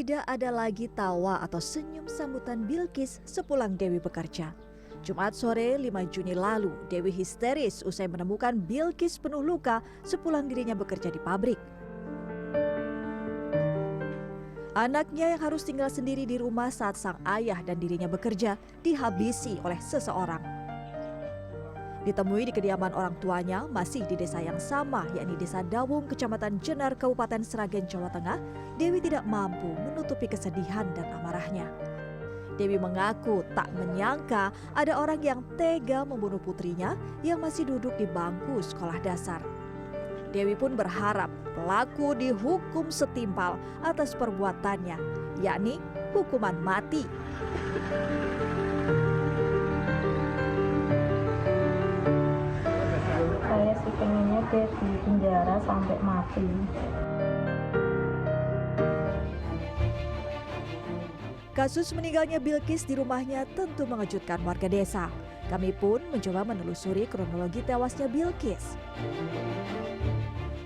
Tidak ada lagi tawa atau senyum sambutan Bilqis sepulang Dewi bekerja. Jumat sore 5 Juni lalu, Dewi histeris usai menemukan Bilqis penuh luka sepulang dirinya bekerja di pabrik. Anaknya yang harus tinggal sendiri di rumah saat sang ayah dan dirinya bekerja dihabisi oleh seseorang. Ditemui di kediaman orang tuanya masih di desa yang sama, yakni Desa Dawung, Kecamatan Jenar, Kabupaten Sragen, Jawa Tengah, Dewi tidak mampu menutupi kesedihan dan amarahnya. Dewi mengaku tak menyangka ada orang yang tega membunuh putrinya yang masih duduk di bangku sekolah dasar. Dewi pun berharap pelaku dihukum setimpal atas perbuatannya, yakni hukuman mati. Saya sih pengennya dia di penjara sampai mati. Kasus meninggalnya Bilqis di rumahnya tentu mengejutkan warga desa. Kami pun mencoba menelusuri kronologi tewasnya Bilqis.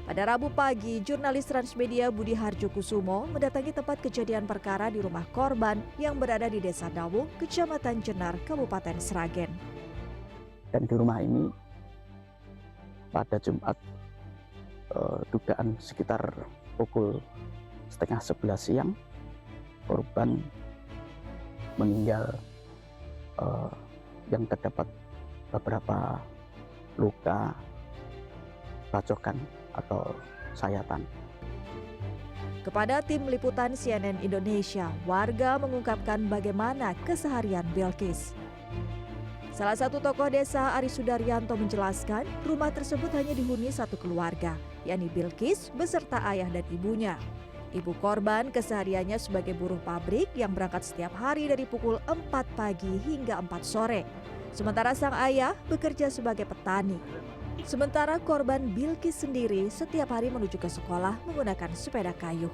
Pada Rabu pagi, jurnalis Transmedia Budi Harjokusumo mendatangi tempat kejadian perkara di rumah korban yang berada di Desa Dawung, Kecamatan Jenar, Kabupaten Sragen. Dan di rumah ini pada Jumat dugaan sekitar pukul 10:30 siang korban meninggal yang terdapat beberapa luka bacokan atau sayatan. Kepada tim liputan CNN Indonesia, warga mengungkapkan bagaimana keseharian Bilqis. Salah satu tokoh desa, Ari Sudaryanto, menjelaskan rumah tersebut hanya dihuni satu keluarga, yakni Bilqis beserta ayah dan ibunya. Ibu korban kesehariannya sebagai buruh pabrik yang berangkat setiap hari dari pukul 4 pagi hingga 4 sore. Sementara sang ayah bekerja sebagai petani. Sementara korban Bilqis sendiri setiap hari menuju ke sekolah menggunakan sepeda kayu.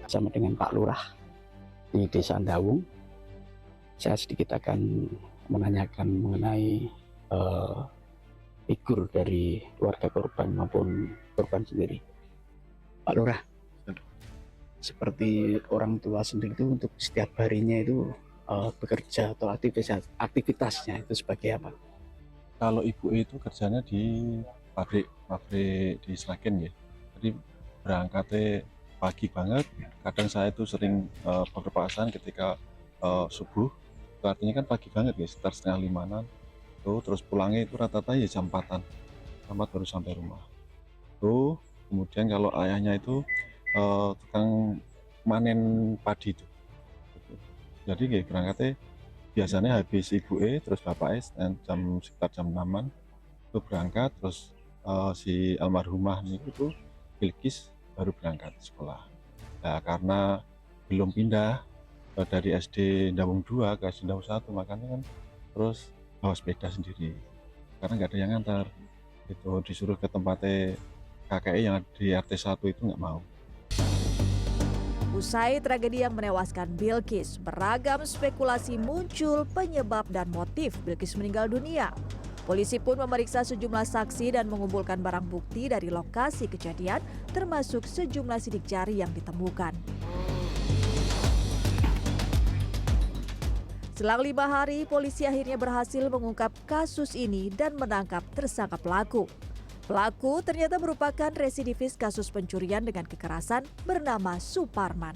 Sama dengan Pak Lurah di Desa Dawung, saya sedikit akan menanyakan mengenai figur dari keluarga korban maupun korban sendiri. Pak Lurah, seperti orang tua sendiri itu untuk setiap harinya itu bekerja atau aktivitasnya itu sebagai apa? Kalau ibu itu kerjanya di pabrik di Sragen ya. Jadi berangkatnya pagi banget. Kadang saya itu sering berpapasan ketika subuh. Itu artinya kan pagi banget ya, sekitar 4:30-an. Tuh, terus pulangnya itu rata-rata ya jam 4-an. Jam 4 baru sampai rumah. Tuh, kemudian kalau ayahnya itu tukang manen padi itu. Jadi kayak berangkatnya biasanya habis ibu terus bapak sekitar jam 6-an itu berangkat, terus si almarhumah ini itu Bilqis baru berangkat sekolah. Nah, karena belum pindah dari SD Dawung 2 ke SD Dawung 1, makanya kan terus bawa sepeda sendiri karena nggak ada yang ngantar. Itu disuruh ke tempatnya KKI yang di RT 1 itu nggak mau. Usai tragedi yang menewaskan Bilqis, beragam spekulasi muncul penyebab dan motif Bilqis meninggal dunia. Polisi pun memeriksa sejumlah saksi dan mengumpulkan barang bukti dari lokasi kejadian, termasuk sejumlah sidik jari yang ditemukan. Selang 5 hari, polisi akhirnya berhasil mengungkap kasus ini dan menangkap tersangka pelaku. Pelaku ternyata merupakan residivis kasus pencurian dengan kekerasan bernama Suparman.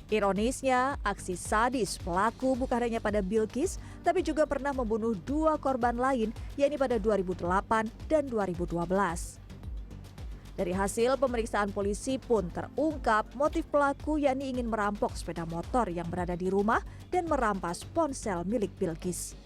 Ironisnya, aksi sadis pelaku bukan hanya pada Bilqis, tapi juga pernah membunuh 2 korban lain, yakni pada 2008 dan 2012. Dari hasil pemeriksaan polisi pun terungkap motif pelaku, yakni ingin merampok sepeda motor yang berada di rumah dan merampas ponsel milik Bilqis.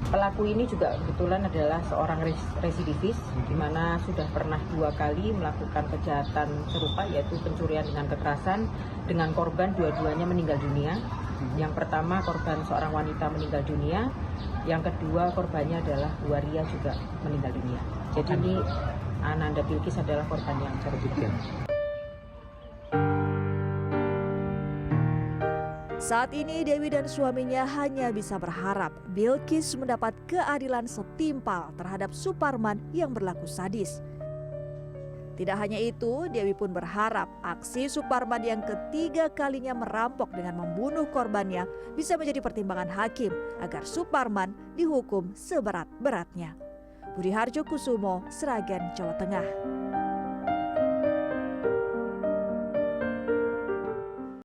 Pelaku ini juga kebetulan adalah seorang residivis, di mana sudah pernah 2 kali melakukan kejahatan serupa, yaitu pencurian dengan kekerasan dengan korban dua-duanya meninggal dunia. Yang pertama korban seorang wanita meninggal dunia, yang kedua korbannya adalah waria juga meninggal dunia. Jadi ini Ananda Bilqis adalah korban yang ketiga. Saat ini Dewi dan suaminya hanya bisa berharap Bilqis mendapat keadilan setimpal terhadap Suparman yang berlaku sadis. Tidak hanya itu, Dewi pun berharap aksi Suparman yang ketiga kalinya merampok dengan membunuh korbannya bisa menjadi pertimbangan hakim agar Suparman dihukum seberat-beratnya. Budi Harjo Kusumo, Sragen, Jawa Tengah.